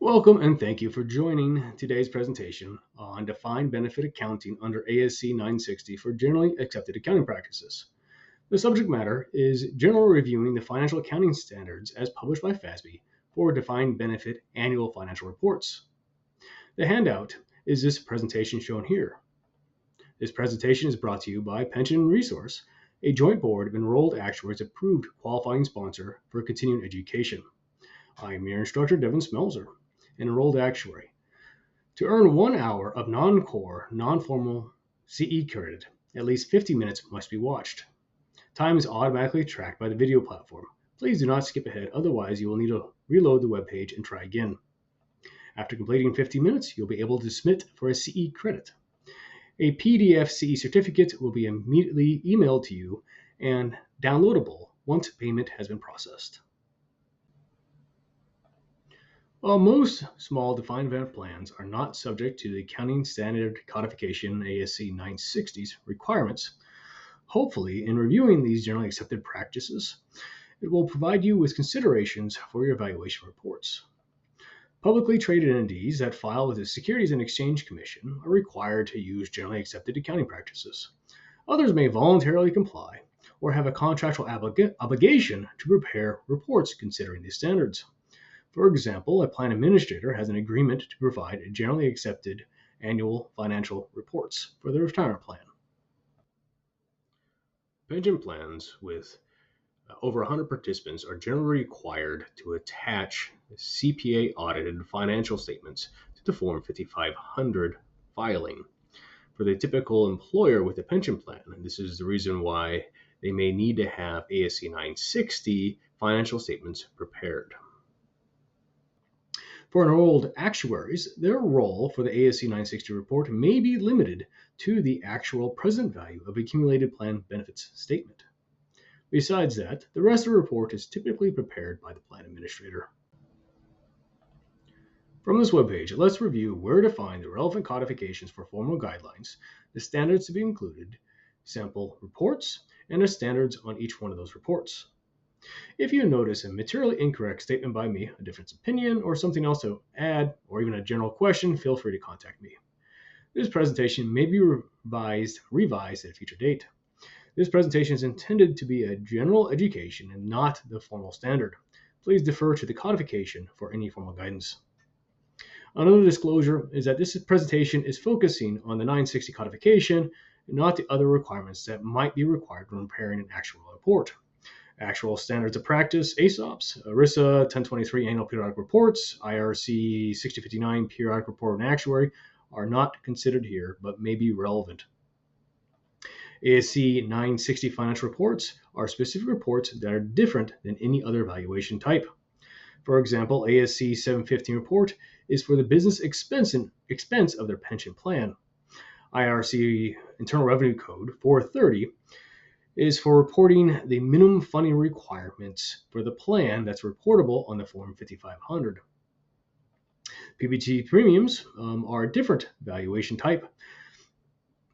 Welcome and thank you for joining today's presentation on defined benefit accounting under ASC 960 for generally accepted accounting practices. The subject matter is general reviewing the financial accounting standards as published by FASB for defined benefit annual financial reports. The handout is this presentation shown here. This presentation is brought to you by Pension Resource, a joint board of enrolled actuaries approved qualifying sponsor for continuing education. I am your instructor, Devin Smelzer, an enrolled actuary. To earn 1 hour of non-core, non-formal CE credit, at least 50 minutes must be watched. Time is automatically tracked by the video platform. Please do not skip ahead, otherwise you will need to reload the web page and try again. After completing 50 minutes, you'll be able to submit for a CE credit. A PDF CE certificate will be immediately emailed to you and downloadable once payment has been processed. While most small defined benefit plans are not subject to the Accounting Standard Codification ASC 960's requirements, hopefully in reviewing these generally accepted practices, it will provide you with considerations for your evaluation reports. Publicly traded entities that file with the Securities and Exchange Commission are required to use generally accepted accounting practices. Others may voluntarily comply or have a contractual obligation to prepare reports considering these standards. For example, a plan administrator has an agreement to provide generally accepted annual financial reports for their retirement plan. Pension plans with over 100 participants are generally required to attach CPA audited financial statements to the Form 5500 filing. For the typical employer with a pension plan, and this is the reason why they may need to have ASC 960 financial statements prepared. For enrolled actuaries, their role for the ASC 960 report may be limited to the actual present value of accumulated plan benefits statement. Besides that, the rest of the report is typically prepared by the plan administrator. From this webpage, let's review where to find the relevant codifications for formal guidelines, the standards to be included, sample reports, and the standards on each one of those reports. If you notice a materially incorrect statement by me, a difference of opinion, or something else to add, or even a general question, feel free to contact me. This presentation may be revised at a future date. This presentation is intended to be a general education and not the formal standard. Please defer to the codification for any formal guidance. Another disclosure is that this presentation is focusing on the 960 codification and not the other requirements that might be required when preparing an actual report. Actual standards of practice, ASOPs, ERISA 1023 annual periodic reports, IRC 6059 periodic report and actuary are not considered here, but may be relevant. ASC 960 financial reports are specific reports that are different than any other valuation type. For example, ASC 715 report is for the business expense of their pension plan. IRC Internal Revenue Code 430 is for reporting the minimum funding requirements for the plan that's reportable on the Form 5500. PBT premiums are a different valuation type.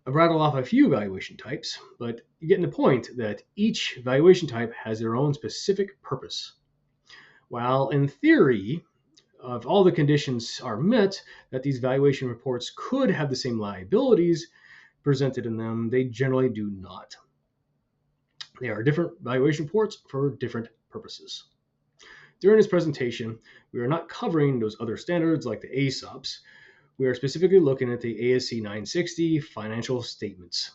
I've rattled off a few valuation types, but you get the point that each valuation type has their own specific purpose. While in theory, if all the conditions are met, that these valuation reports could have the same liabilities presented in them, they generally do not. They are different valuation reports for different purposes. During this presentation, we are not covering those other standards like the ASOPs. We are specifically looking at the ASC 960 financial statements.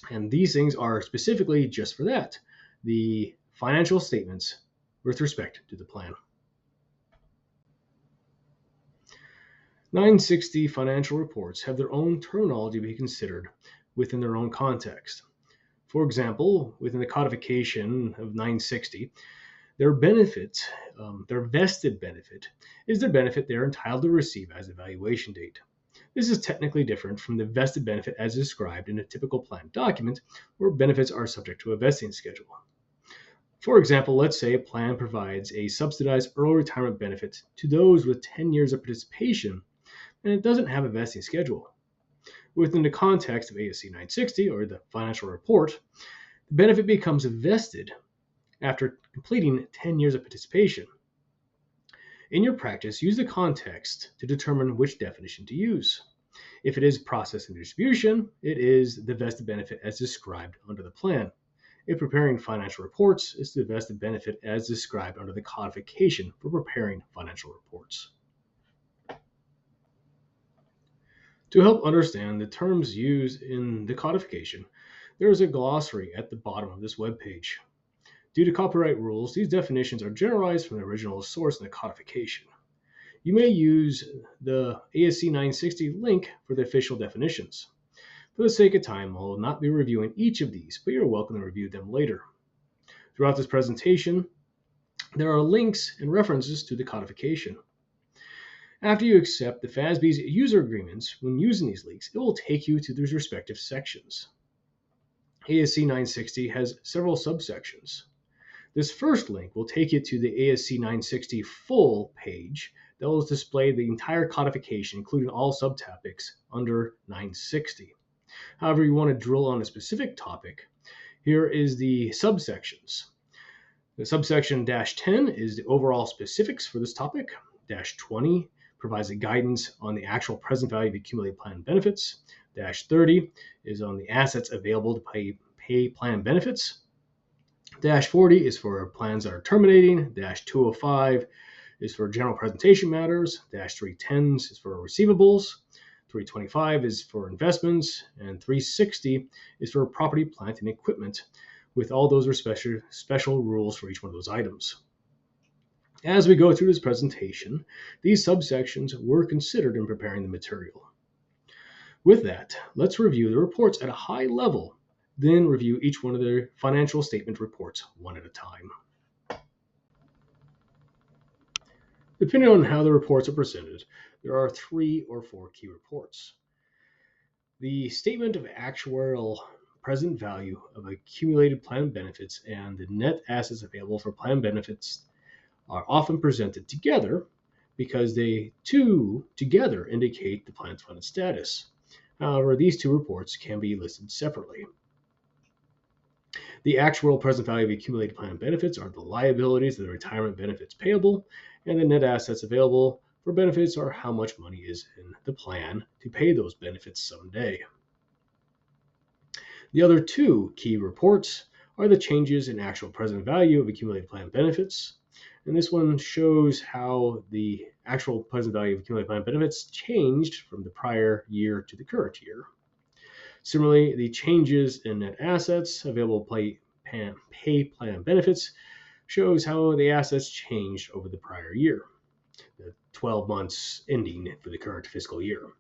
And these things are specifically just for that, the financial statements with respect to the plan. 960 financial reports have their own terminology to be considered within their own context. For example, within the codification of 960, their benefit, their vested benefit, is the benefit they're entitled to receive as the valuation date. This is technically different from the vested benefit as described in a typical plan document, where benefits are subject to a vesting schedule. For example, let's say a plan provides a subsidized early retirement benefit to those with 10 years of participation, and it doesn't have a vesting schedule. Within the context of ASC 960, or the financial report, the benefit becomes vested after completing 10 years of participation. In your practice, use the context to determine which definition to use. If it is process and distribution, it is the vested benefit as described under the plan. If preparing financial reports, it's the vested benefit as described under the codification for preparing financial reports. To help understand the terms used in the codification, there is a glossary at the bottom of this webpage. Due to copyright rules, these definitions are generalized from the original source in the codification. You may use the ASC 960 link for the official definitions. For the sake of time, I will not be reviewing each of these, but you're welcome to review them later. Throughout this presentation, there are links and references to the codification. After you accept the FASB's user agreements, when using these links, it will take you to those respective sections. ASC 960 has several subsections. This first link will take you to the ASC 960 full page that will display the entire codification, including all subtopics under 960. However, you want to drill on a specific topic, here is the subsections. The subsection -10 is the overall specifics for this topic. -20 provides the guidance on the actual present value of accumulated plan benefits. -30 is on the assets available to pay plan benefits. -40 is for plans that are terminating. -205 is for general presentation matters. -310 is for receivables. 325 is for investments, and 360 is for property, plant, and equipment, with all those special rules for each one of those items. As we go through this presentation, these subsections were considered in preparing the material. With that, let's review the reports at a high level, then review each one of the financial statement reports one at a time. Depending on how the reports are presented, there are 3 or 4 key reports. The statement of actuarial present value of accumulated plan benefits and the net assets available for plan benefits are often presented together because they together indicate the plan's funded status. However, these 2 reports can be listed separately. The actual present value of accumulated plan benefits are the liabilities of the retirement benefits payable, and the net assets available for benefits are how much money is in the plan to pay those benefits someday. The other 2 key reports are the changes in actual present value of accumulated plan benefits, and this one shows how the actual present value of accumulated plan benefits changed from the prior year to the current year. Similarly, the changes in net assets available to pay plan benefits shows how the assets changed over the prior year, the 12 months ending for the current fiscal year.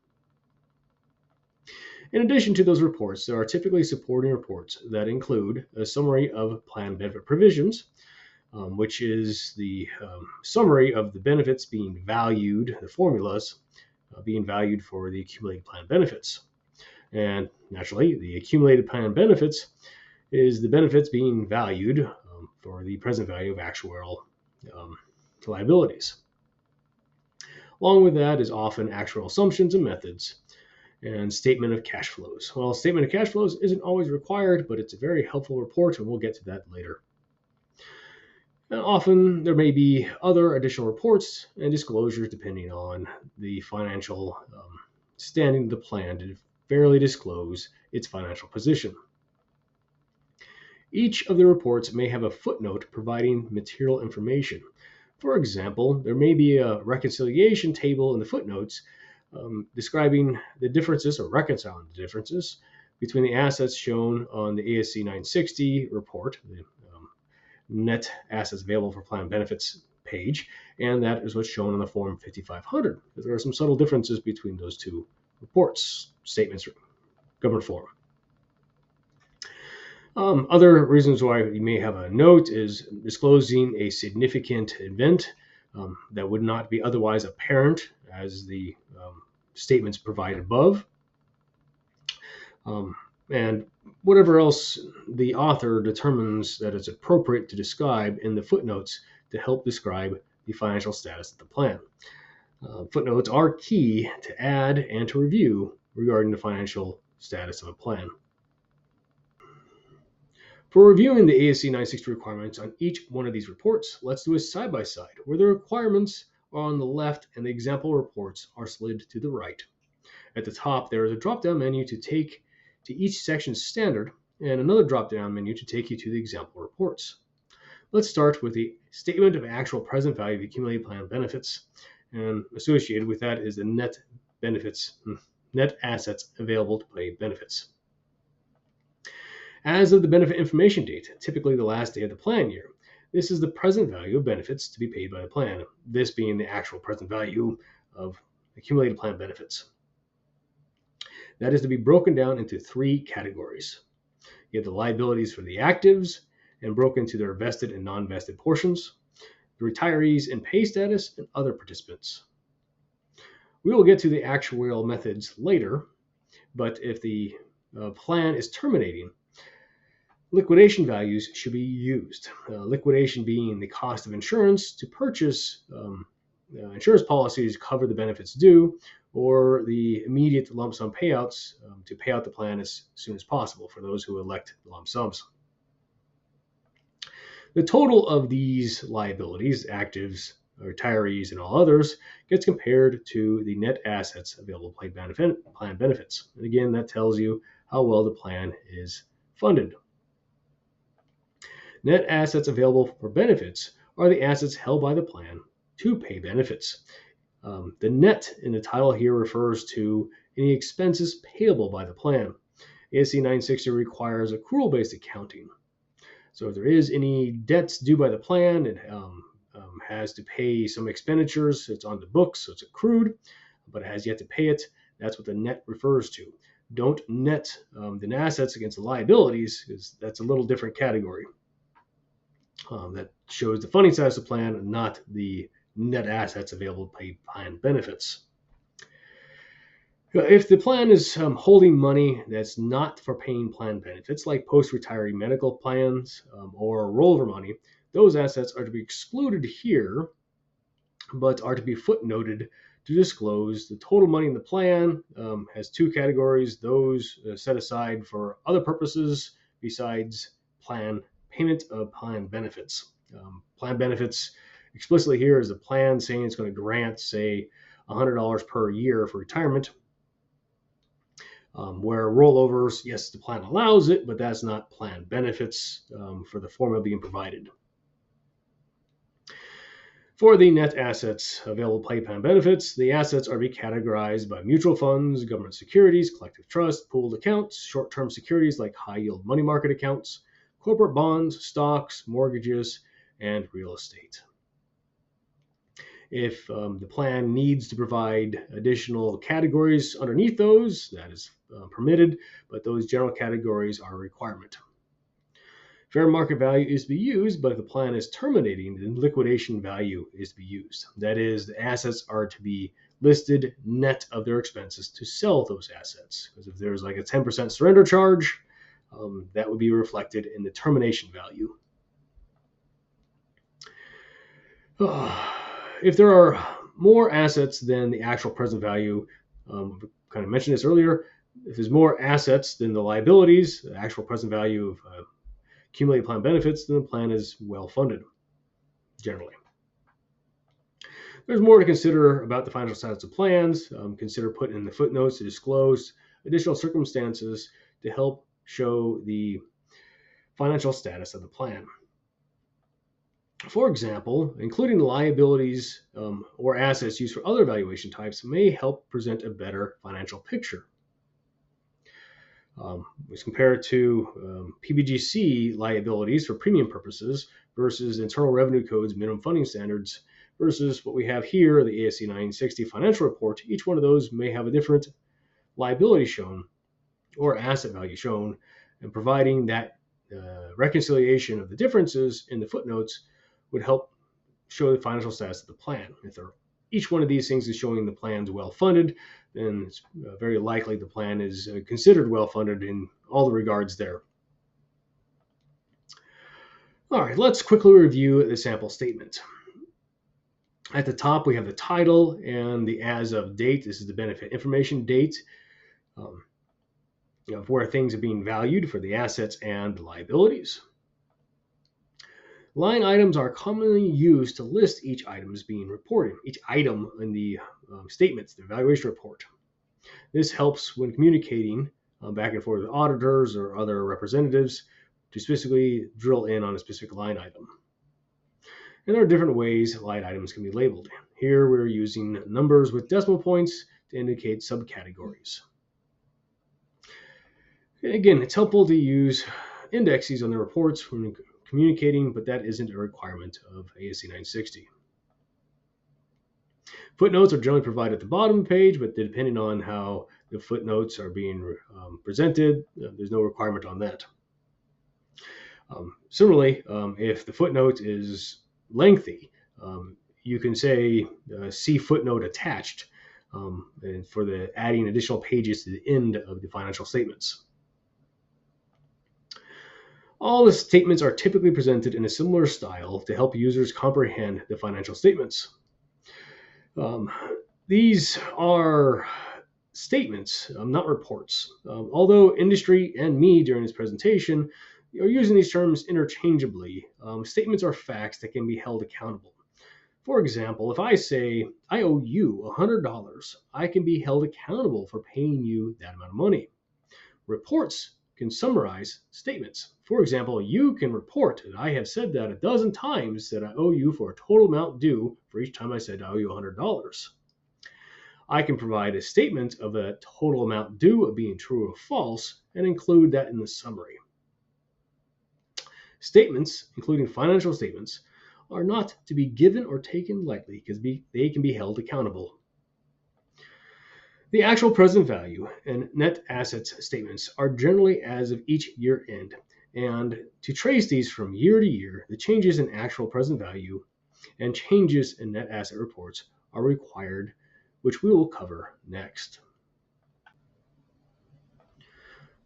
In addition to those reports, there are typically supporting reports that include a summary of plan benefit provisions, which is the summary of the benefits being valued, the formulas being valued for the accumulated plan benefits. And naturally, the accumulated plan benefits is the benefits being valued for the present value of actuarial liabilities. Along with that is often actuarial assumptions and methods and statement of cash flows. Well, statement of cash flows isn't always required, but it's a very helpful report, and we'll get to that later. And often there may be other additional reports and disclosures depending on the financial standing of the plan to fairly disclose its financial position. Each of the reports may have a footnote providing material information. For example, there may be a reconciliation table in the footnotes describing the differences or reconciling the differences between the assets shown on the ASC 960 report, the net assets available for plan benefits page, and that is what's shown on the Form 5500. There are some subtle differences between those 2 reports, statements, government form. Other reasons why you may have a note is disclosing a significant event that would not be otherwise apparent as the statements provided above. And whatever else the author determines that it's appropriate to describe in the footnotes to help describe the financial status of the plan. Footnotes are key to add and to review regarding the financial status of a plan. For reviewing the ASC 960 requirements on each one of these reports, let's do a side-by-side where the requirements are on the left and the example reports are slid to the right. At the top, there is a drop-down menu to take to each section's standard and another drop-down menu to take you to the example reports. Let's start with the statement of actual present value of accumulated plan benefits, and associated with that is the net assets available to pay benefits. As of the benefit information date, typically the last day of the plan year, this is the present value of benefits to be paid by the plan, this being the actual present value of accumulated plan benefits. That is to be broken down into three categories. You have the liabilities for the actives, and broken into their vested and non-vested portions, the retirees in pay status, and other participants. We will get to the actuarial methods later, but if the plan is terminating, liquidation values should be used. Liquidation being the cost of insurance to purchase insurance policies to cover the benefits due, or the immediate lump sum payouts to pay out the plan as soon as possible for those who elect lump sums. The total of these liabilities, actives, retirees, and all others, gets compared to the net assets available to pay plan benefits. And again, that tells you how well the plan is funded. Net assets available for benefits are the assets held by the plan to pay benefits. The net in the title here refers to any expenses payable by the plan. ASC 960 requires accrual-based accounting. So if there is any debts due by the plan, it has to pay some expenditures. It's on the books, so it's accrued, but it has yet to pay it. That's what the net refers to. Don't net the assets against the liabilities, because that's a little different category. That shows the funding status of the plan, not the net assets available to pay plan benefits. If the plan is holding money that's not for paying plan benefits, like post-retiree medical plans or rollover money, those assets are to be excluded here, but are to be footnoted to disclose the total money in the plan. Has two categories: those set aside for other purposes besides plan payment of plan benefits. Plan benefits explicitly here is the plan saying it's going to grant, say, $100 per year for retirement. Where rollovers, yes, the plan allows it, but that's not plan benefits for the formula being provided. For the net assets available to pay plan benefits, the assets are to be categorized by mutual funds, government securities, collective trust, pooled accounts, short-term securities like high-yield money market accounts, corporate bonds, stocks, mortgages, and real estate. If the plan needs to provide additional categories underneath those, that is permitted, but those general categories are a requirement. Fair market value is to be used, but if the plan is terminating, then liquidation value is to be used. That is, the assets are to be listed net of their expenses to sell those assets. Because if there's like a 10% surrender charge, that would be reflected in the termination value. If there are more assets than the actual present value, kind of mentioned this earlier, if there's more assets than the liabilities, the actual present value of accumulated plan benefits, then the plan is well funded, generally. There's more to consider about the financial status of plans. Consider putting in the footnotes to disclose additional circumstances to help show the financial status of the plan. For example, including the liabilities or assets used for other valuation types may help present a better financial picture. As compared to PBGC liabilities for premium purposes versus Internal Revenue Code's minimum funding standards versus what we have here, the ASC 960 financial report, each one of those may have a different liability shown or asset value shown, and providing that reconciliation of the differences in the footnotes would help show the financial status of the plan. If each one of these things is showing the plan's well funded, then it's very likely the plan is considered well funded in all the regards there. All right, let's quickly review the sample statement. At the top, we have the title and the as of date. This is the benefit information date of where things are being valued for the assets and the liabilities. Line items are commonly used to list each item as being reported, each item in the statements, the evaluation report. This helps when communicating back and forth with auditors or other representatives to specifically drill in on a specific line item. And there are different ways line items can be labeled. Here we're using numbers with decimal points to indicate subcategories. Again, it's helpful to use indexes on the reports when communicating, but that isn't a requirement of ASC 960. Footnotes are generally provided at the bottom of the page, but depending on how the footnotes are being presented, there's no requirement on that. Similarly, if the footnote is lengthy, you can say see footnote attached and for the adding additional pages to the end of the financial statements. All the statements are typically presented in a similar style to help users comprehend the financial statements. These are statements, not reports. Although industry and me during this presentation are using these terms interchangeably, statements are facts that can be held accountable. For example, if I say, I owe you $100, I can be held accountable for paying you that amount of money. Reports can summarize statements. For example, you can report that I have said that a dozen times that I owe you for a total amount due for each time I said I owe you $100. I can provide a statement of a total amount due of being true or false and include that in the summary. Statements, including financial statements, are not to be given or taken lightly because they can be held accountable. The actual present value and net assets statements are generally as of each year end, and to trace these from year to year, the changes in actual present value and changes in net asset reports are required, which we will cover next.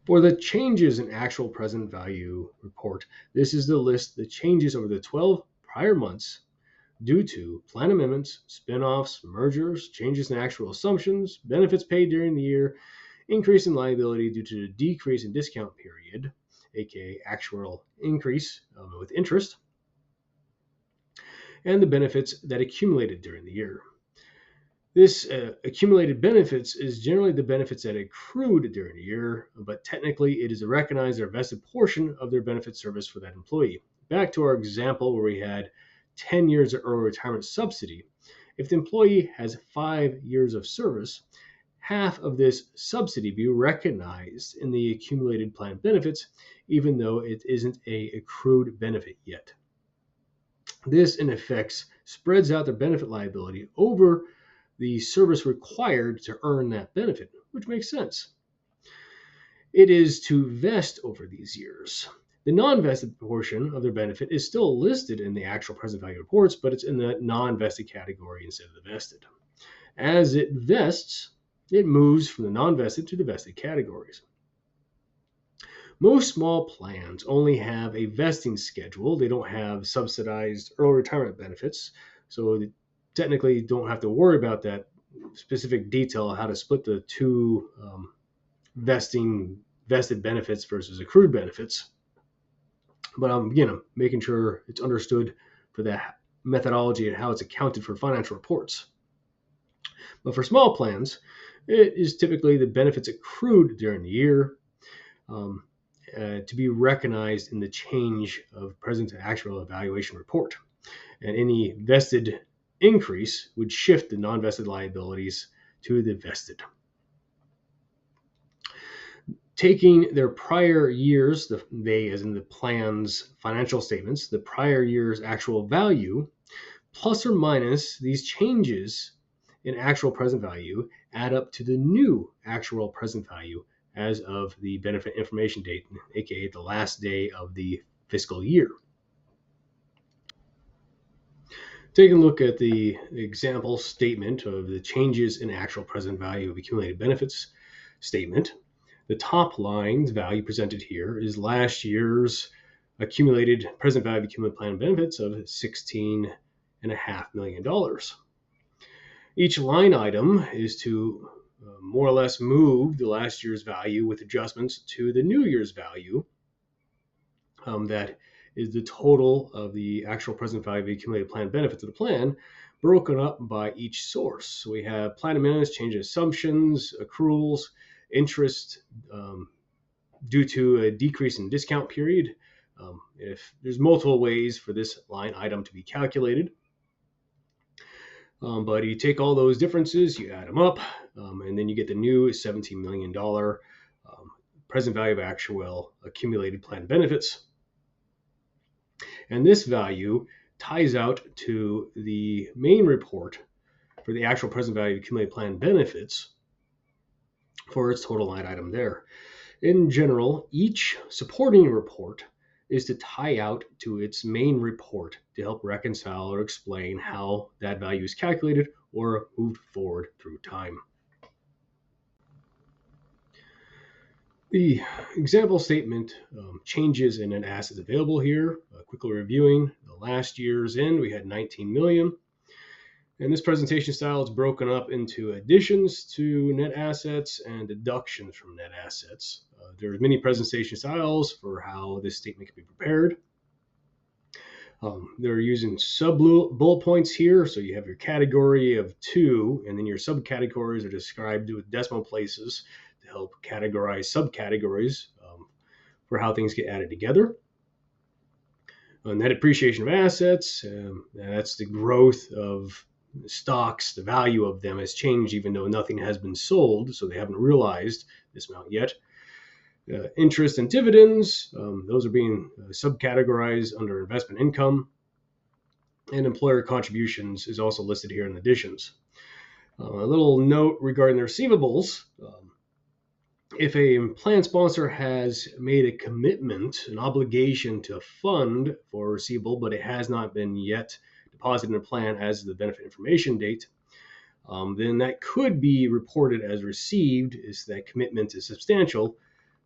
For the changes in actual present value report, this is the list the changes over the 12 prior months due to plan amendments, spin-offs, mergers, changes in actual assumptions, benefits paid during the year, increase in liability due to the decrease in discount period, aka actual increase with interest, and the benefits that accumulated during the year. This accumulated benefits is generally the benefits that accrued during the year, but technically it is a recognized or vested portion of their benefit service for that employee. Back to our example where we had 10 years of early retirement subsidy. If the employee has 5 years of service, half of this subsidy be recognized in the accumulated plan benefits, even though it isn't an accrued benefit yet. This, in effect, spreads out their benefit liability over the service required to earn that benefit, which makes sense. It is to vest over these years. The non-vested portion of their benefit is still listed in the actual present value reports, but it's in the non-vested category instead of the vested. As it vests, it moves from the non-vested to the vested categories. Most small plans only have a vesting schedule. They don't have subsidized early retirement benefits, so they technically don't have to worry about that specific detail, how to split the two vested benefits versus accrued benefits. But I'm making sure it's understood for the methodology and how it's accounted for financial reports. But for small plans, it is typically the benefits accrued during the year to be recognized in the change of present to actual evaluation report. And any vested increase would shift the non-vested liabilities to the vested. Taking their prior years, they as in the plan's financial statements, the prior year's actual value, plus or minus these changes in actual present value, add up to the new actual present value as of the benefit information date, aka the last day of the fiscal year. Taking a look at the example statement of the changes in actual present value of accumulated benefits statement, the top line value presented here is last year's accumulated present value of accumulated plan benefits of $16.5 million. Each line item is to more or less move the last year's value with adjustments to the new year's value that is the total of the actual present value of the accumulated plan benefits of the plan broken up by each source. So we have plan amendments, change in assumptions, accruals, interest due to a decrease in discount period. If there's multiple ways for this line item to be calculated. But you take all those differences, you add them up, and then you get the new $17 million present value of actual accumulated plan benefits. And this value ties out to the main report for the actual present value of accumulated plan benefits for its total line item there. In general, each supporting report is to tie out to its main report to help reconcile or explain how that value is calculated or moved forward through time. The example statement changes in net assets available here. Quickly reviewing the last year's end, we had 19 million. And this presentation style is broken up into additions to net assets and deductions from net assets. There's many presentation styles for how this statement can be prepared. They're using sub-bullet points here. So you have your category of 2, and then your subcategories are described with decimal places to help categorize subcategories for how things get added together. Net appreciation of assets, that's the growth of stocks. The value of them has changed even though nothing has been sold, so they haven't realized this amount yet. Interest and dividends, those are being subcategorized under investment income. And employer contributions is also listed here in additions. A little note regarding the receivables. If a plan sponsor has made a commitment, an obligation to fund for a receivable, but it has not been yet deposited in a plan as the benefit information date, then that could be reported as received if that commitment is substantial,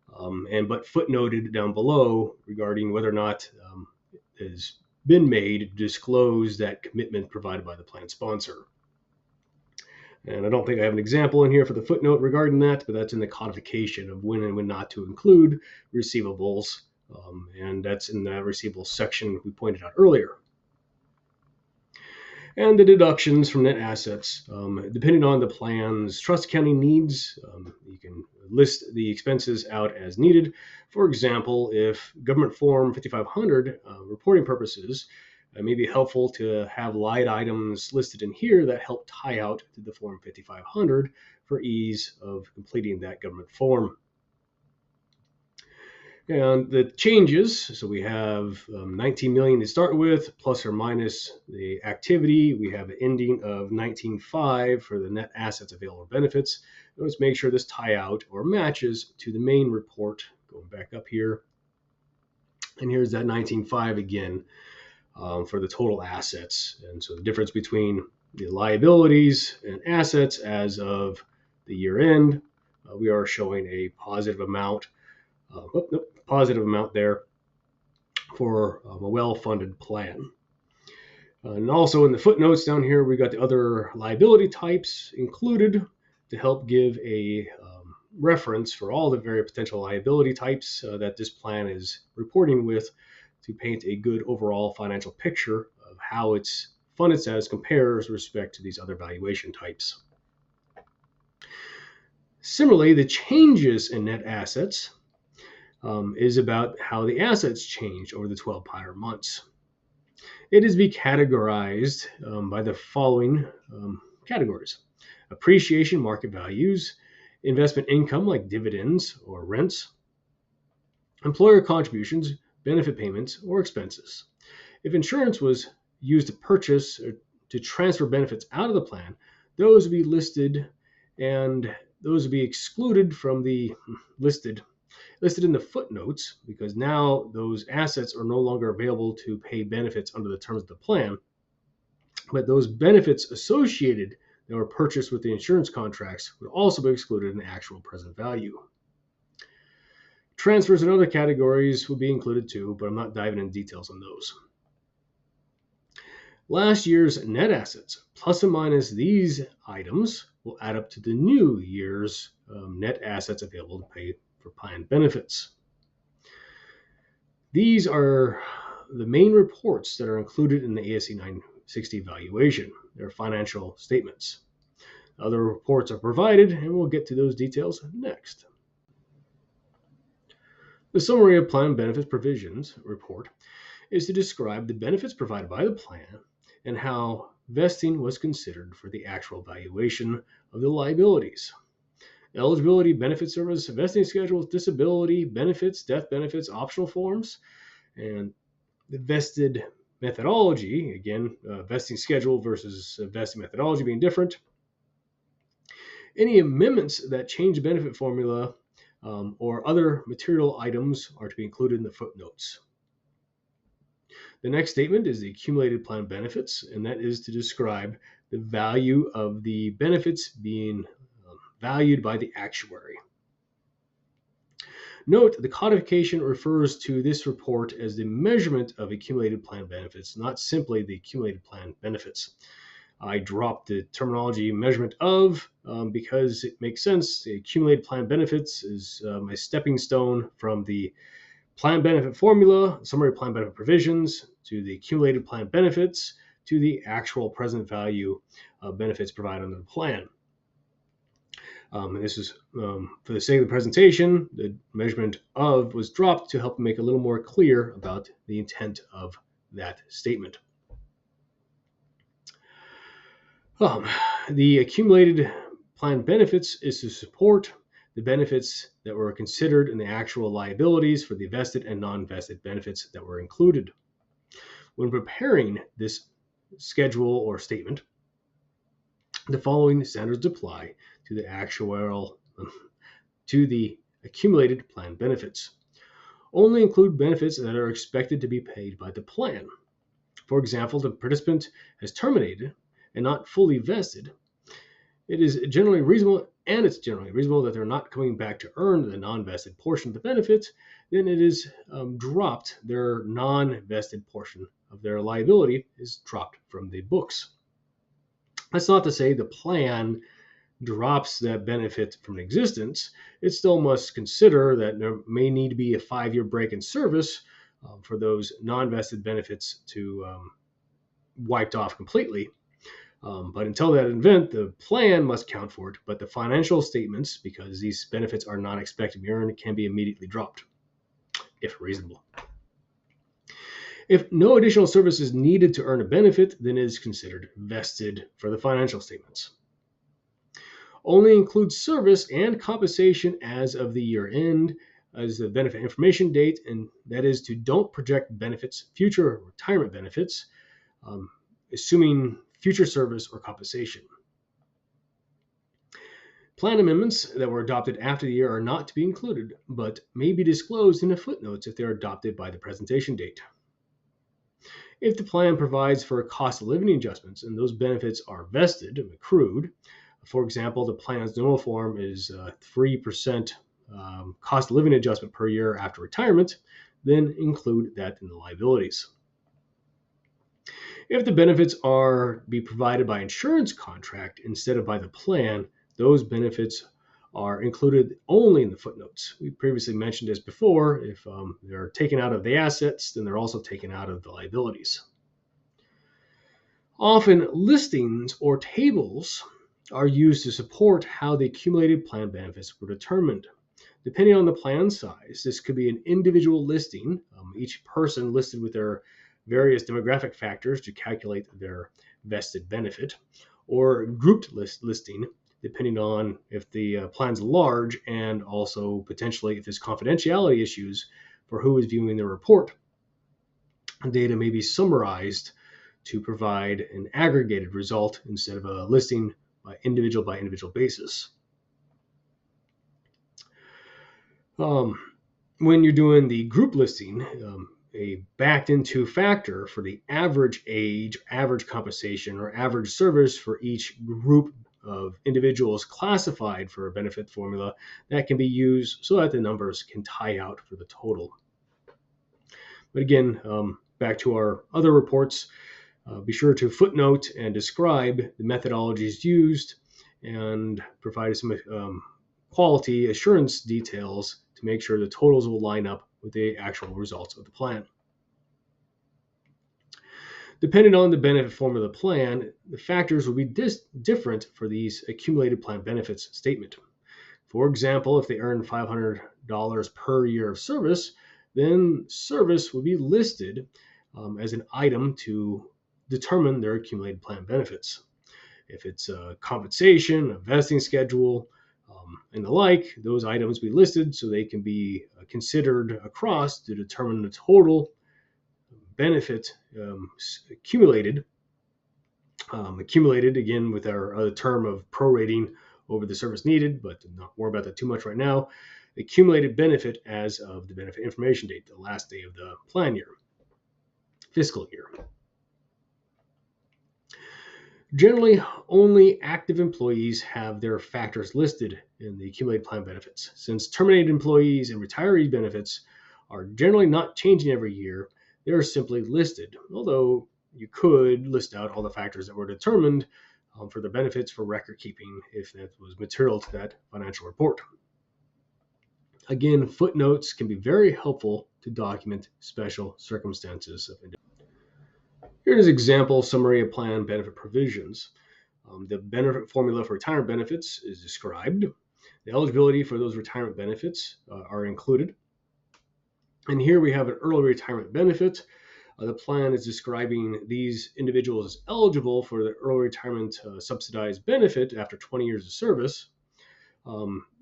but footnoted down below regarding whether or not it has been made to disclose that commitment provided by the plan sponsor. And I don't think I have an example in here for the footnote regarding that, but that's in the codification of when and when not to include receivables. And that's in the receivables section we pointed out earlier. And the deductions from net assets, depending on the plan's trust accounting needs, you can list the expenses out as needed. For example, if government form 5500 reporting purposes, it may be helpful to have line items listed in here that help tie out to the form 5500 for ease of completing that government form. And the changes, so we have 19 million to start with, plus or minus the activity. We have an ending of 19.5 for the net assets available benefits. Let's make sure this tie out or matches to the main report. Going back up here. And here's that 19.5 again for the total assets. And so the difference between the liabilities and assets as of the year end, we are showing a positive amount. Positive amount there for a well-funded plan. And also in the footnotes down here, we got the other liability types included to help give a reference for all the various potential liability types that this plan is reporting with to paint a good overall financial picture of how its funded status compares with respect to these other valuation types. Similarly, the changes in net assets is about how the assets change over the 12 prior months. It is to be categorized by the following categories: appreciation, market values, investment income like dividends or rents, employer contributions, benefit payments, or expenses. If insurance was used to purchase or to transfer benefits out of the plan, those would be listed, and those would be excluded from the listed in the footnotes, because now those assets are no longer available to pay benefits under the terms of the plan, but those benefits associated that were purchased with the insurance contracts would also be excluded in the actual present value. Transfers and other categories would be included too, but I'm not diving into details on those. Last year's net assets, plus or minus these items, will add up to the new year's net assets available to pay for plan benefits. These are the main reports that are included in the ASC 960 valuation. They're financial statements. Other reports are provided, and we'll get to those details next. The summary of plan benefits provisions report is to describe the benefits provided by the plan and how vesting was considered for the actual valuation of the liabilities. Eligibility, benefit service, vesting schedules, disability benefits, death benefits, optional forms, and the vested methodology, again, vesting schedule versus vesting methodology being different. Any amendments that change the benefit formula or other material items are to be included in the footnotes. The next statement is the accumulated plan benefits, and that is to describe the value of the benefits being valued by the actuary. Note, the codification refers to this report as the measurement of accumulated plan benefits, not simply the accumulated plan benefits. I dropped the terminology measurement of because it makes sense. The accumulated plan benefits is my stepping stone from the plan benefit formula, summary plan benefit provisions, to the accumulated plan benefits, to the actual present value of benefits provided under the plan. And this is, for the sake of the presentation, the measurement of was dropped to help make a little more clear about the intent of that statement. The accumulated plan benefits is to support the benefits that were considered in the actual liabilities for the vested and non-vested benefits that were included. When preparing this schedule or statement, the following standards apply to the accumulated plan benefits. Only include benefits that are expected to be paid by the plan. For example, the participant has terminated and not fully vested. It's generally reasonable that they're not coming back to earn the non-vested portion of the benefit. Then it is dropped. Their non-vested portion of their liability is dropped from the books. That's not to say the plan drops that benefit from existence. It still must consider that there may need to be a 5-year break in service for those non-vested benefits to wiped off completely. But until that event, the plan must count for it, but the financial statements, because these benefits are not expected to be earned, can be immediately dropped, if reasonable. If no additional service is needed to earn a benefit, then it is considered vested for the financial statements. Only includes service and compensation as of the year end as the benefit information date, and that is to don't project benefits, future retirement benefits, assuming future service or compensation. Plan amendments that were adopted after the year are not to be included, but may be disclosed in the footnotes if they are adopted by the presentation date. If the plan provides for cost of living adjustments and those benefits are vested and accrued, for example, the plan's normal form is 3% cost of living adjustment per year after retirement, then include that in the liabilities. If the benefits are to be provided by insurance contract instead of by the plan, those benefits are included only in the footnotes. We previously mentioned this before. If they're taken out of the assets, then they're also taken out of the liabilities. Often listings or tables are used to support how the accumulated plan benefits were determined. Depending on the plan size, this could be an individual listing, each person listed with their various demographic factors to calculate their vested benefit, or grouped listing, depending on if the plan's large and also potentially if there's confidentiality issues for who is viewing the report. Data may be summarized to provide an aggregated result instead of a listing by individual basis. When you're doing the group listing, a backed into factor for the average age, average compensation, or average service for each group of individuals classified for a benefit formula that can be used so that the numbers can tie out for the total. But again, back to our other reports, be sure to footnote and describe the methodologies used and provide some quality assurance details to make sure the totals will line up with the actual results of the plan. Depending on the benefit form of the plan, the factors will be different for these accumulated plan benefits statement. For example, if they earn $500 per year of service, then service would be listed as an item to determine their accumulated plan benefits. If it's a compensation, a vesting schedule, and the like, those items will be listed so they can be considered across to determine the total benefit accumulated. Accumulated again with our term of prorating over the service needed, but not worry about that too much right now. Accumulated benefit as of the benefit information date, the last day of the plan year, fiscal year. Generally, only active employees have their factors listed in the accumulated plan benefits. Since terminated employees and retiree benefits are generally not changing every year, they are simply listed, although you could list out all the factors that were determined for the benefits for record keeping if that was material to that financial report. Again, footnotes can be very helpful to document special circumstances of individuals. Here's an example summary of plan benefit provisions. The benefit formula for retirement benefits is described. The eligibility for those retirement benefits are included. And here we have an early retirement benefit. The plan is describing these individuals as eligible for the early retirement subsidized benefit after 20 years of service.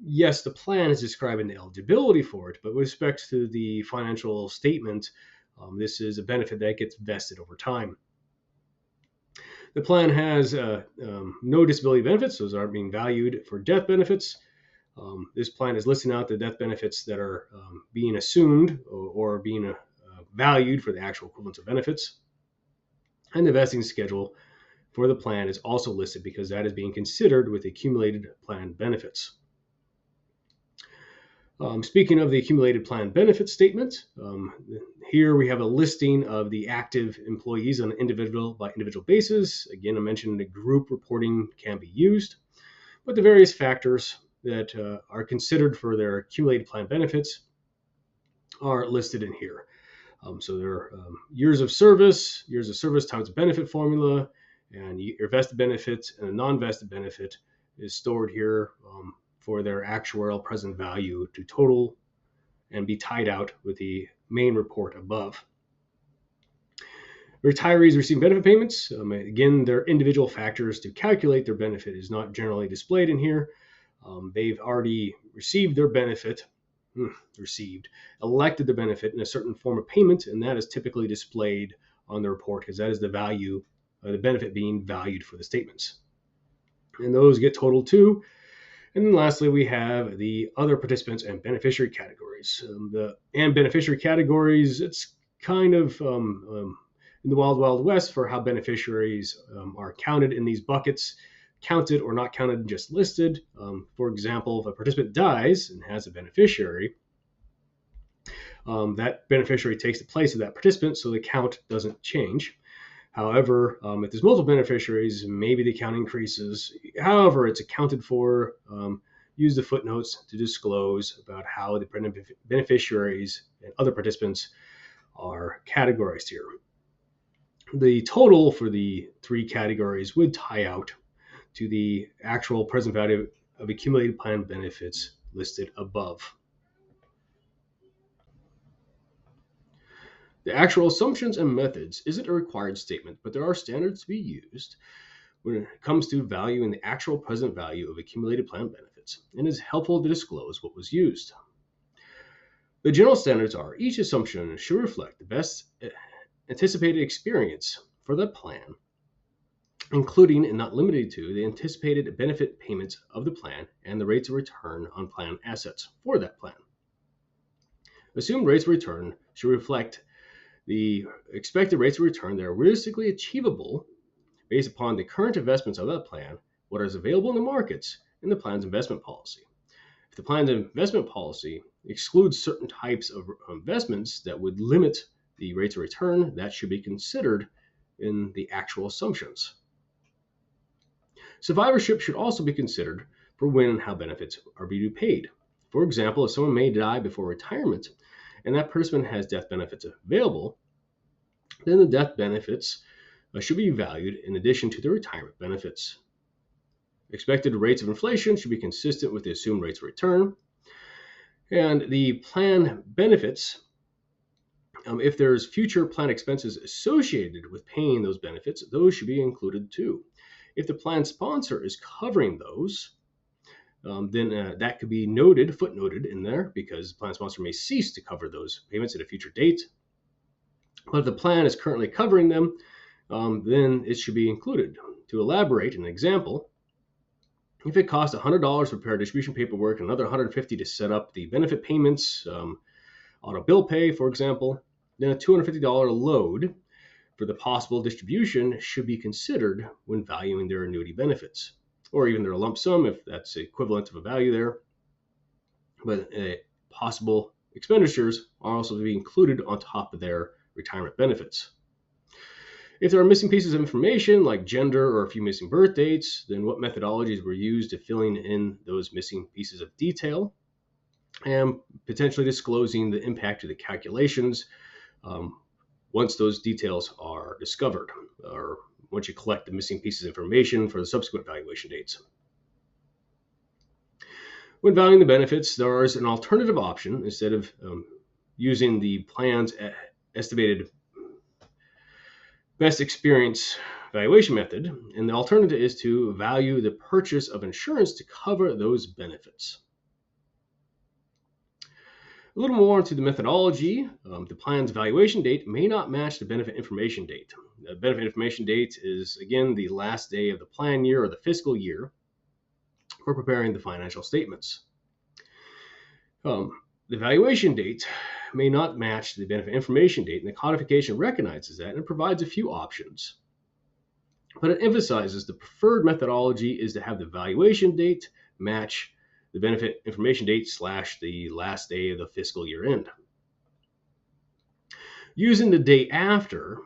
Yes, the plan is describing the eligibility for it, but with respect to the financial statement, this is a benefit that gets vested over time. The plan has no disability benefits. Those aren't being valued for death benefits. This plan is listing out the death benefits that are being assumed or being valued for the actual equivalence of benefits. And the vesting schedule for the plan is also listed because that is being considered with accumulated plan benefits. Speaking of the accumulated plan benefit statement, here we have a listing of the active employees on an individual by individual basis. Again, I mentioned the group reporting can be used, but the various factors that are considered for their accumulated plan benefits are listed in here. So there are years of service times the benefit formula, and your vested benefit and a non-vested benefit is stored here for their actuarial present value to total and be tied out with the main report above. Retirees receiving benefit payments, again, their individual factors to calculate their benefit is not generally displayed in here. They've already received their benefit, elected the benefit in a certain form of payment, and that is typically displayed on the report because that is the value, the benefit being valued for the statements. And those get totaled too. And then lastly, we have the other participants and beneficiary categories. The beneficiary categories, it's kind of in the wild, wild west for how beneficiaries are counted in these buckets. Counted or not counted, just listed. For example, if a participant dies and has a beneficiary, that beneficiary takes the place of that participant, so the count doesn't change. However, if there's multiple beneficiaries, maybe the count increases. However, it's accounted for. Use the footnotes to disclose about how the beneficiaries and other participants are categorized here. The total for the three categories would tie out to the actual present value of accumulated plan benefits listed above. The actual assumptions and methods isn't a required statement, but there are standards to be used when it comes to valuing the actual present value of accumulated plan benefits, and is helpful to disclose what was used. The general standards are each assumption should reflect the best anticipated experience for the plan, including and not limited to the anticipated benefit payments of the plan and the rates of return on plan assets for that plan. Assumed rates of return should reflect the expected rates of return that are realistically achievable based upon the current investments of that plan, what is available in the markets, and the plan's investment policy. If the plan's investment policy excludes certain types of investments that would limit the rates of return, that should be considered in the actual assumptions. Survivorship should also be considered for when and how benefits are being paid. For example, if someone may die before retirement and that person has death benefits available, then the death benefits should be valued in addition to the retirement benefits. Expected rates of inflation should be consistent with the assumed rates of return. And the plan benefits, if there's future plan expenses associated with paying those benefits, those should be included too. If the plan sponsor is covering those, then that could be footnoted in there, because the plan sponsor may cease to cover those payments at a future date. But if the plan is currently covering them, then it should be included. To elaborate, an example, if it costs $100 to prepare distribution paperwork and another $150 to set up the benefit payments, auto bill pay, for example, then a $250 load for the possible distribution should be considered when valuing their annuity benefits, or even their lump sum if that's equivalent of a value there. But possible expenditures are also to be included on top of their retirement benefits. If there are missing pieces of information like gender or a few missing birth dates, then what methodologies were used to filling in those missing pieces of detail, and potentially disclosing the impact of the calculations once those details are discovered, or once you collect the missing pieces of information for the subsequent valuation dates. When valuing the benefits, there is an alternative option. Instead of using the plan's estimated best experience valuation method, and the alternative is to value the purchase of insurance to cover those benefits. A little more into the methodology. The plan's valuation date may not match the benefit information date. The benefit information date is, again, the last day of the plan year or the fiscal year for preparing the financial statements. The valuation date may not match the benefit information date, and the codification recognizes that and provides a few options. But it emphasizes the preferred methodology is to have the valuation date match the benefit information date / the last day of the fiscal year end. Using the day after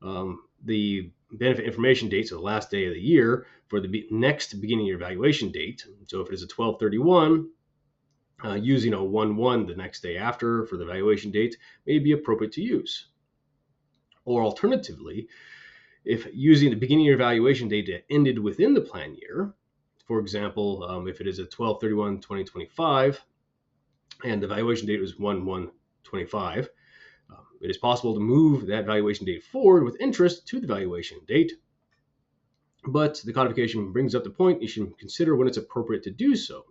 the benefit information date, so the last day of the year, for the next beginning year valuation date. So if it is a 12/31, using a 1/1 the next day after for the valuation date may be appropriate to use. Or alternatively, if using the beginning year valuation date that ended within the plan year, for example, if it is a 12/31/2025 and the valuation date was 1/1/25, it is possible to move that valuation date forward with interest to the valuation date. But the codification brings up the point you should consider when it's appropriate to do so.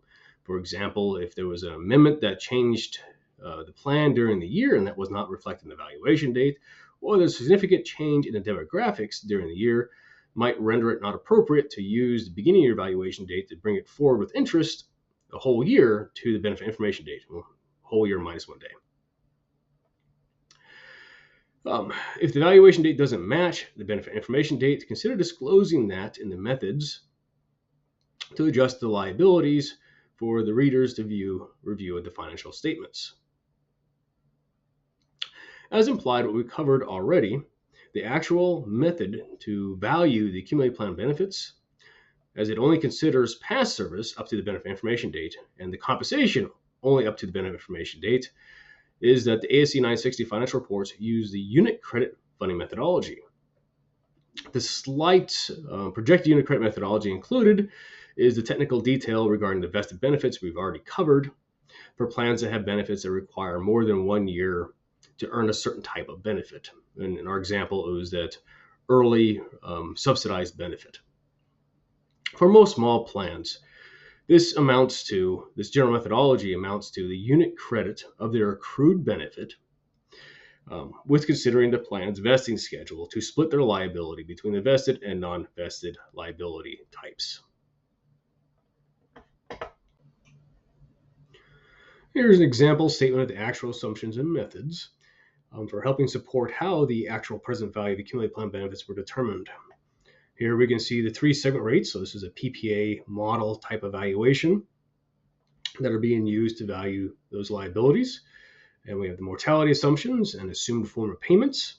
For example, if there was an amendment that changed the plan during the year and that was not reflected in the valuation date, or there's a significant change in the demographics during the year, might render it not appropriate to use the beginning year valuation date to bring it forward with interest a whole year to the benefit information date, whole year minus 1 day. If the valuation date doesn't match the benefit information date, consider disclosing that in the methods to adjust the liabilities for the readers to review of the financial statements. As implied, what we covered already, the actual method to value the accumulated plan benefits, as it only considers past service up to the benefit information date and the compensation only up to the benefit information date, is that the ASC 960 financial reports use the unit credit funding methodology. The slight projected unit credit methodology included is the technical detail regarding the vested benefits we've already covered for plans that have benefits that require more than 1 year to earn a certain type of benefit. And in our example, it was that early subsidized benefit. For most small plans, this general methodology amounts to the unit credit of their accrued benefit with considering the plan's vesting schedule to split their liability between the vested and non-vested liability types. Here's an example statement of the actual assumptions and methods for helping support how the actual present value of accumulated plan benefits were determined. Here we can see the 3 segment rates. So this is a PPA model type evaluation that are being used to value those liabilities. And we have the mortality assumptions and assumed form of payments.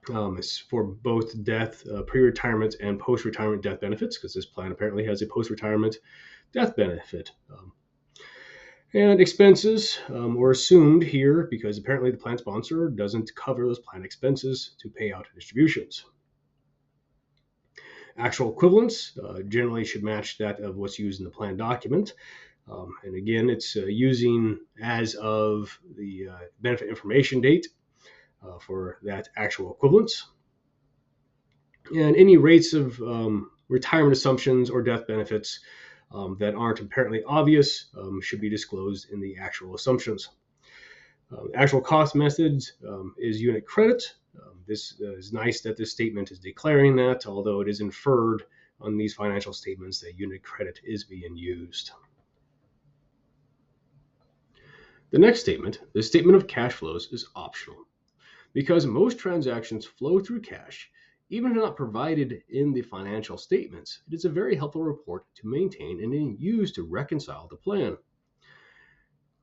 It's for both death, pre-retirement and post-retirement death benefits, because this plan apparently has a post-retirement death benefit. And expenses were assumed here because apparently the plan sponsor doesn't cover those plan expenses to pay out distributions. Actual equivalence generally should match that of what's used in the plan document. And again, it's using as of the benefit information date for that actual equivalence. And any rates of retirement assumptions or death benefits that aren't apparently obvious should be disclosed in the actual assumptions. Actual cost methods is unit credit. This is nice that this statement is declaring that, although it is inferred on these financial statements that unit credit is being used. The next statement, the statement of cash flows, is optional because most transactions flow through cash. Even if not provided in the financial statements, it is a very helpful report to maintain and use to reconcile the plan.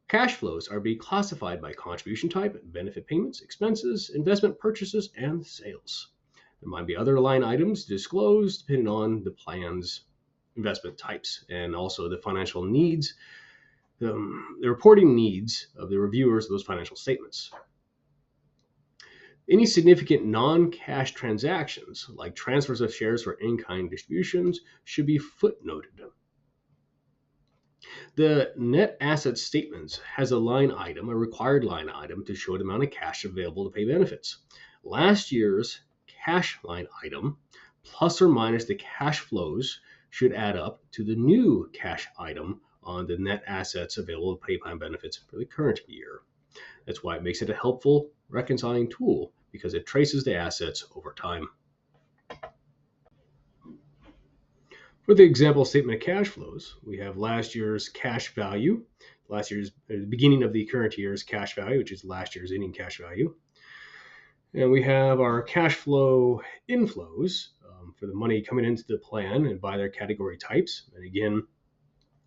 Cash flows are being classified by contribution type, benefit payments, expenses, investment purchases, and sales. There might be other line items disclosed depending on the plan's investment types and also the financial needs, the reporting needs of the reviewers of those financial statements. Any significant non-cash transactions, like transfers of shares for in-kind distributions, should be footnoted. The net assets statements has a line item, a required line item, to show the amount of cash available to pay benefits. Last year's cash line item, plus or minus the cash flows, should add up to the new cash item on the net assets available to pay plan benefits for the current year. That's why it makes it a helpful reconciling tool, because it traces the assets over time. For the example statement of cash flows, we have last year's cash value, the beginning of the current year's cash value, which is last year's ending cash value. And we have our cash flow inflows for the money coming into the plan and by their category types. And again,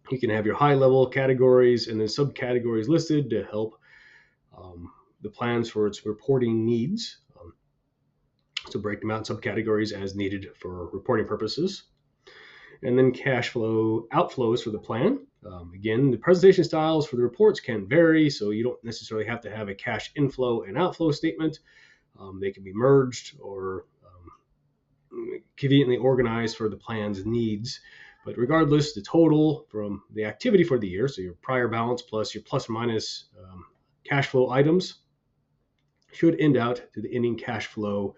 you can have your high level categories and then subcategories listed to help the plans for its reporting needs. So break them out in subcategories as needed for reporting purposes. And then cash flow outflows for the plan. Again, the presentation styles for the reports can vary, so you don't necessarily have to have a cash inflow and outflow statement. They can be merged or conveniently organized for the plan's needs. But regardless, the total from the activity for the year, so your prior balance plus your plus or minus cash flow items, should end out to the ending cash flow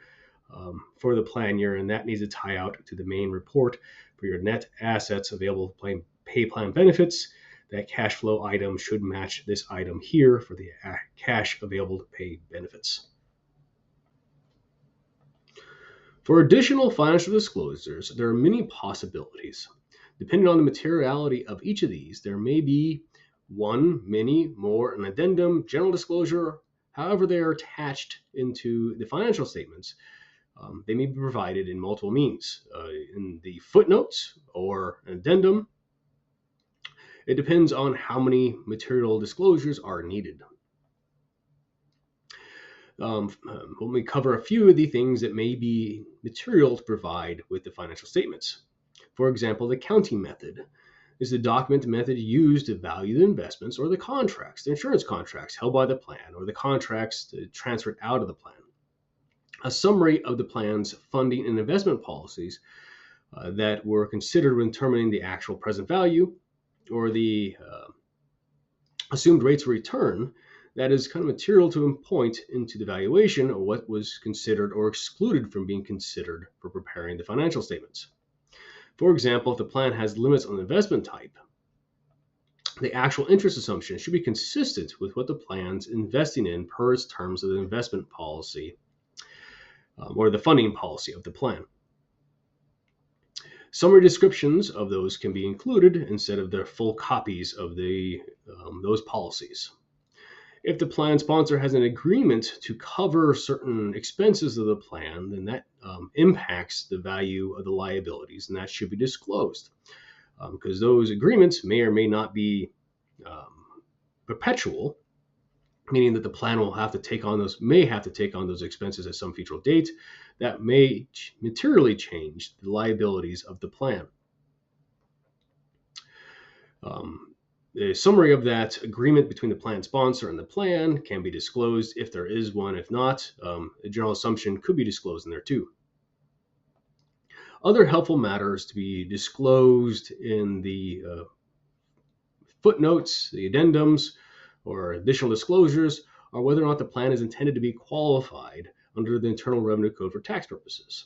for the plan year, and that needs to tie out to the main report for your net assets available to pay plan benefits. That cash flow item should match this item here for the cash available to pay benefits. For additional financial disclosures, there are many possibilities. Depending on the materiality of each of these, there may be one, many, more, an addendum, general disclosure. However they are attached into the financial statements, they may be provided in multiple means, in the footnotes or an addendum. It depends on how many material disclosures are needed. Let me cover a few of the things that may be material to provide with the financial statements. For example, the counting method is the document method used to value the investments or the contracts, the insurance contracts held by the plan, or the contracts transferred out of the plan. A summary of the plan's funding and investment policies that were considered when determining the actual present value or the assumed rates of return. That is kind of material to point into the valuation of what was considered or excluded from being considered for preparing the financial statements. For example, if the plan has limits on the investment type, the actual interest assumption should be consistent with what the plan's investing in per its terms of the investment policy or the funding policy of the plan. Summary descriptions of those can be included instead of the full copies of those policies. If the plan sponsor has an agreement to cover certain expenses of the plan, then that impacts the value of the liabilities, and that should be disclosed because those agreements may or may not be perpetual, meaning that the plan may have to take on those expenses at some future date that may materially change the liabilities of the plan. A summary of that agreement between the plan sponsor and the plan can be disclosed if there is one. If not, a general assumption could be disclosed in there too. Other helpful matters to be disclosed in the footnotes, the addendums, or additional disclosures are whether or not the plan is intended to be qualified under the Internal Revenue Code for tax purposes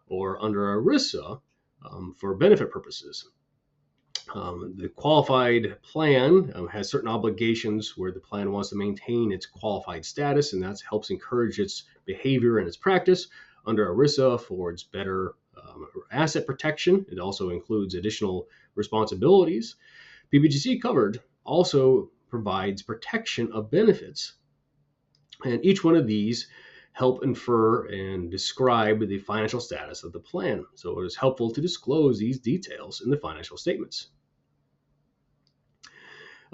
or under ERISA for benefit purposes. The qualified plan has certain obligations where the plan wants to maintain its qualified status, and that helps encourage its behavior and its practice. Under ERISA for its better asset protection. It also includes additional responsibilities. PBGC covered also provides protection of benefits, and each one of these help infer and describe the financial status of the plan. So it is helpful to disclose these details in the financial statements.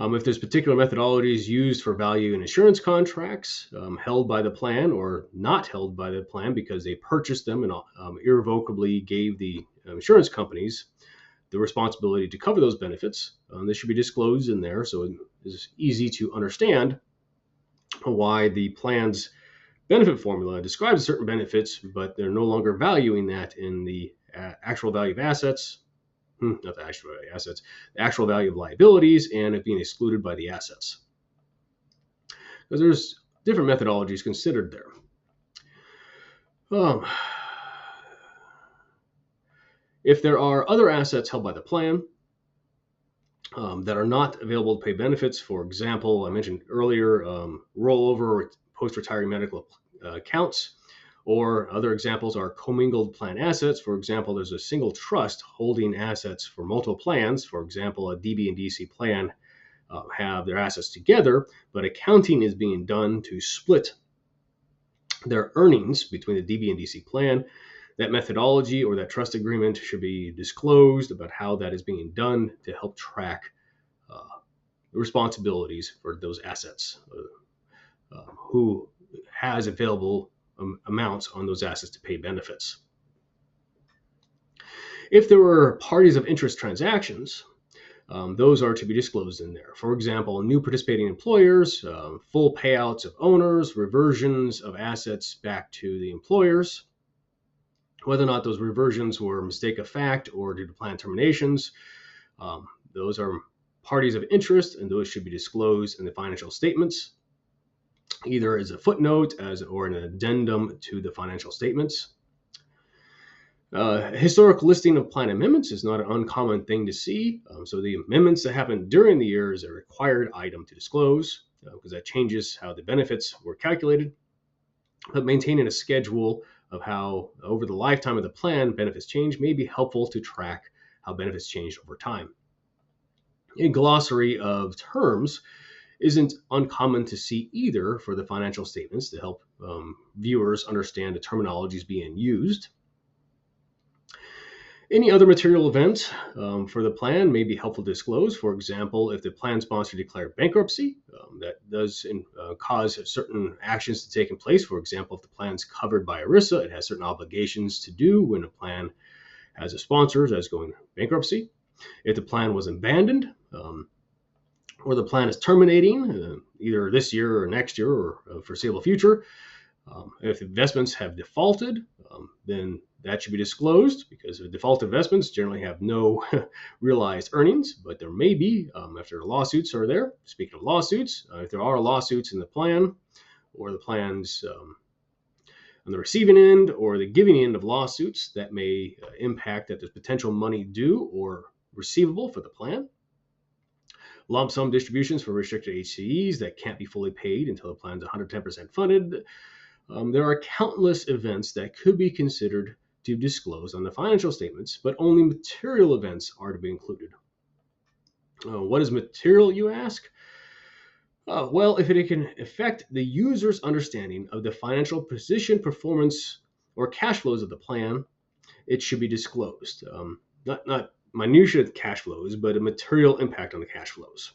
If there's particular methodologies used for value and insurance contracts held by the plan or not held by the plan because they purchased them and irrevocably gave the insurance companies the responsibility to cover those benefits, this should be disclosed in there so it is easy to understand why the plan's benefit formula describes certain benefits, but they're no longer valuing that in the actual value of assets. Not the actual value of assets, the actual value of liabilities, and it being excluded by the assets. Because there's different methodologies considered there. If there are other assets held by the plan that are not available to pay benefits, for example, I mentioned earlier, rollover post-retiree medical accounts, or other examples are commingled plan assets. For example, there's a single trust holding assets for multiple plans. For example, a DB and DC plan have their assets together, but accounting is being done to split their earnings between the DB and DC plan. That methodology or that trust agreement should be disclosed about how that is being done to help track the responsibilities for those assets, who has available amounts on those assets to pay benefits. If there were parties of interest transactions, those are to be disclosed in there. For example, new participating employers, full payouts of owners, reversions of assets back to the employers, whether or not those reversions were a mistake of fact or due to plan terminations. Those are parties of interest, and those should be disclosed in the financial statements, either as a footnote or an addendum to the financial statements. Historical listing of plan amendments is not an uncommon thing to see. So the amendments that happen during the year is a required item to disclose because that changes how the benefits were calculated. But maintaining a schedule of how over the lifetime of the plan benefits change may be helpful to track how benefits changed over time. A glossary of terms isn't uncommon to see either for the financial statements to help viewers understand the terminologies being used. Any other material event for the plan may be helpful to disclose. For example, if the plan sponsor declared bankruptcy, that does cause certain actions to take in place. For example, if the plan is covered by ERISA, it has certain obligations to do when a plan has a sponsor that is going bankruptcy. If the plan was abandoned, or the plan is terminating either this year or next year or foreseeable future, if investments have defaulted, then that should be disclosed because default investments generally have no realized earnings, but there may be after lawsuits are there. Speaking of lawsuits, if there are lawsuits in the plan or the plans on the receiving end or the giving end of lawsuits, that may impact that there's potential money due or receivable for the plan. Lump sum distributions for restricted HCEs that can't be fully paid until the plan's 110% funded. There are countless events that could be considered to disclose on the financial statements, but only material events are to be included. What is material, you ask? Well, if it can affect the user's understanding of the financial position, performance, or cash flows of the plan, it should be disclosed. Not minutiae of cash flows, but a material impact on the cash flows.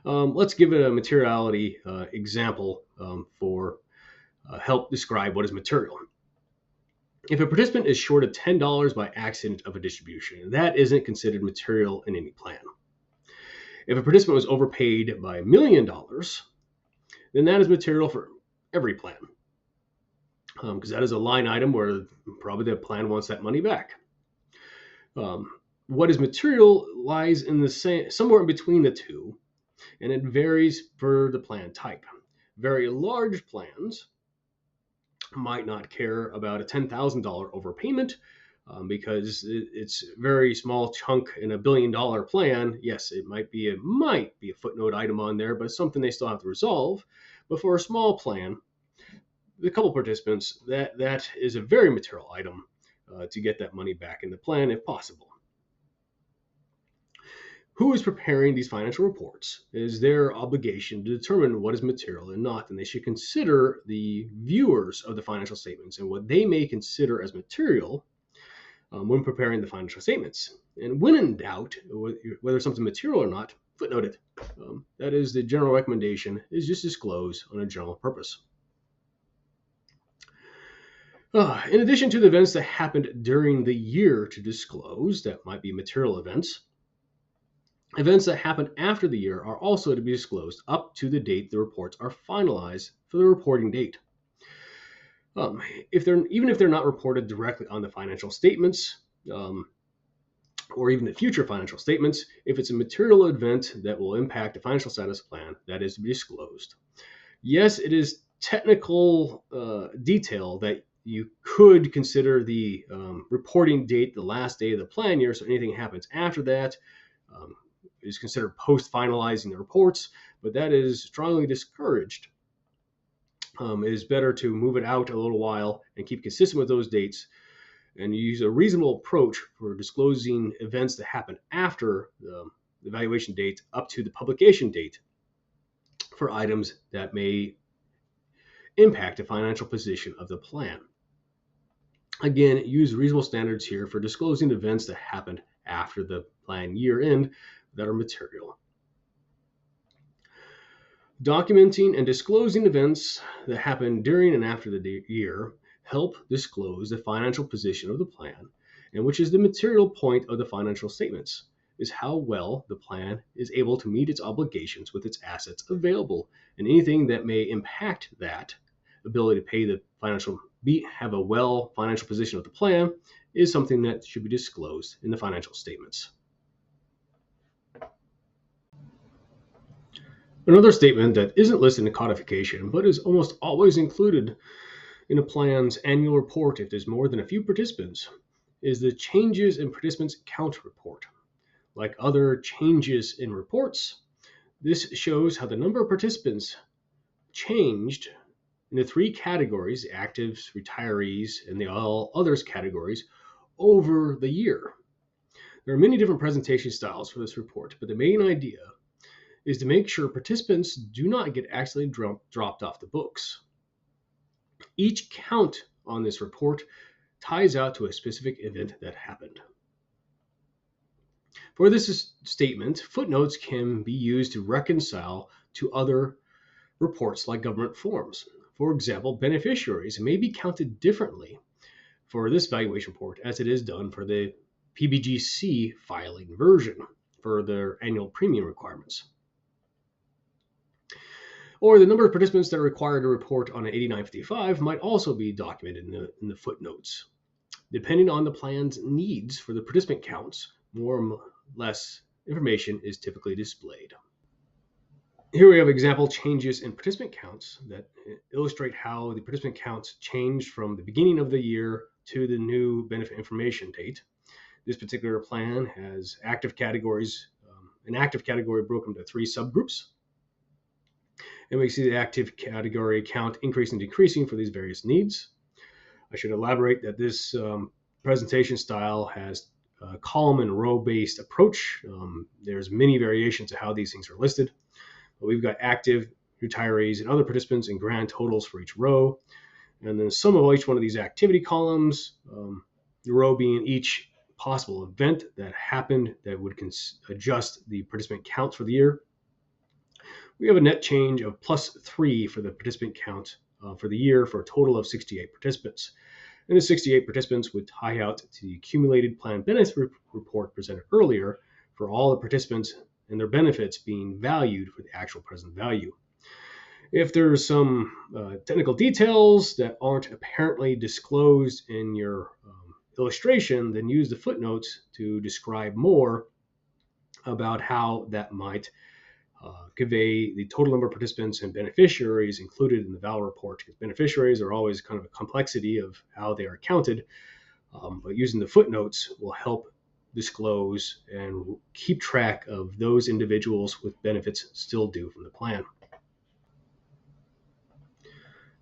Let's give it a materiality example for help describe what is material. If a participant is short of $10 by accident of a distribution, that isn't considered material in any plan. If a participant was overpaid by $1 million, then that is material for every plan, because that is a line item where probably the plan wants that money back. What is material lies in the same, somewhere in between the two, and it varies per the plan type. Very large plans might not care about a $10,000 overpayment because it's a very small chunk in a $1 billion plan. Yes, it might be a footnote item on there, but it's something they still have to resolve. But for a small plan, the couple participants, that is a very material item to get that money back in the plan if possible. Who is preparing these financial reports? It is their obligation to determine what is material and not, and they should consider the viewers of the financial statements and what they may consider as material when preparing the financial statements. And when in doubt, whether something's material or not, footnote it. That is the general recommendation, is just disclose on a general purpose. In addition to the events that happened during the year to disclose, that might be material events, events that happen after the year are also to be disclosed up to the date the reports are finalized for the reporting date. Even if they're not reported directly on the financial statements, or even the future financial statements, if it's a material event that will impact the financial status plan, that is to be disclosed. Yes, it is technical detail that you could consider the reporting date the last day of the plan year, so anything happens after that is considered post-finalizing the reports, but that is strongly discouraged. It is better to move it out a little while and keep consistent with those dates and use a reasonable approach for disclosing events that happen after the evaluation date up to the publication date for items that may impact the financial position of the plan. Again, use reasonable standards here for disclosing events that happened after the plan year end that are material. Documenting and disclosing events that happen during and after the year help disclose the financial position of the plan, and which is the material point of the financial statements, is how well the plan is able to meet its obligations with its assets available, and anything that may impact that ability to pay the have a well financial position of the plan is something that should be disclosed in the financial statements. Another statement that isn't listed in codification, but is almost always included in a plan's annual report if there's more than a few participants, is the changes in participants count report. Like other changes in reports, this shows how the number of participants changed in the three categories, actives, retirees, and the all others categories, over the year. There are many different presentation styles for this report, but the main idea is to make sure participants do not get accidentally dropped off the books. Each count on this report ties out to a specific event that happened. For this statement, footnotes can be used to reconcile to other reports like government forms. For example, beneficiaries may be counted differently for this valuation report as it is done for the PBGC filing version for their annual premium requirements. Or the number of participants that are required to report on an 8955 might also be documented in the footnotes. Depending on the plan's needs for the participant counts, more or less information is typically displayed. Here we have example changes in participant counts that illustrate how the participant counts changed from the beginning of the year to the new benefit information date. This particular plan has active categories, an active category broken into 3 subgroups. And we see the active category count increasing and decreasing for these various needs. I should elaborate that this presentation style has a column and row-based approach. There's many variations of how these things are listed. But we've got active, retirees, and other participants and grand totals for each row. And then the sum of each one of these activity columns, the row being each possible event that happened that would adjust the participant counts for the year. We have a net change of +3 for the participant count for the year for a total of 68 participants. And the 68 participants would tie out to the accumulated plan benefit report presented earlier for all the participants and their benefits being valued for the actual present value. If there's some technical details that aren't apparently disclosed in your illustration, then use the footnotes to describe more about how that might convey the total number of participants and beneficiaries included in the VAL report, because beneficiaries are always kind of a complexity of how they are counted. But using the footnotes will help disclose and keep track of those individuals with benefits still due from the plan.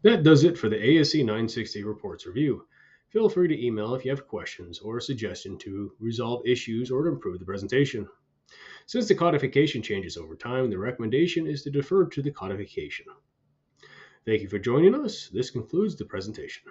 That does it for the ASC 960 reports review. Feel free to email if you have questions or a suggestion to resolve issues or to improve the presentation. Since the codification changes over time, the recommendation is to defer to the codification. Thank you for joining us. This concludes the presentation.